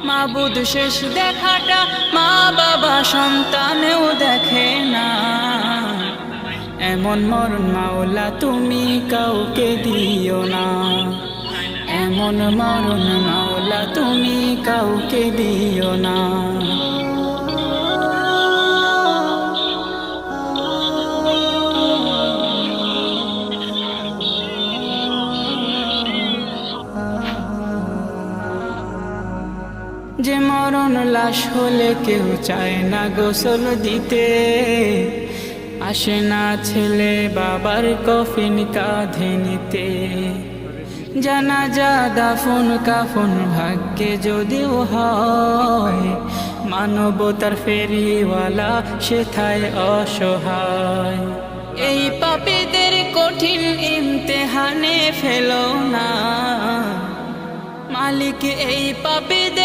মাবুদ শেষ দেখাটা মা বাবা সন্তানেও দেখে না। এমন মরণ মাওলা তুমি কাউকে দিও না, এমন মরণ মাওলা তুমি কাউকে দিও না। যে মরণ লাশ হলে কেউ চায় না গোসল দিতে, আসে না ছেলে বাবার কফিন কাঁধে নিতে। জানাজা দাফন কাফন ভাগ্যে যদিও হয়, মানবতার ফেরিওয়ালা সেথায় অসহায়। এই পাপীদের কঠিন ইমতেহানে ফেলো না, মালিক এই পাপীদের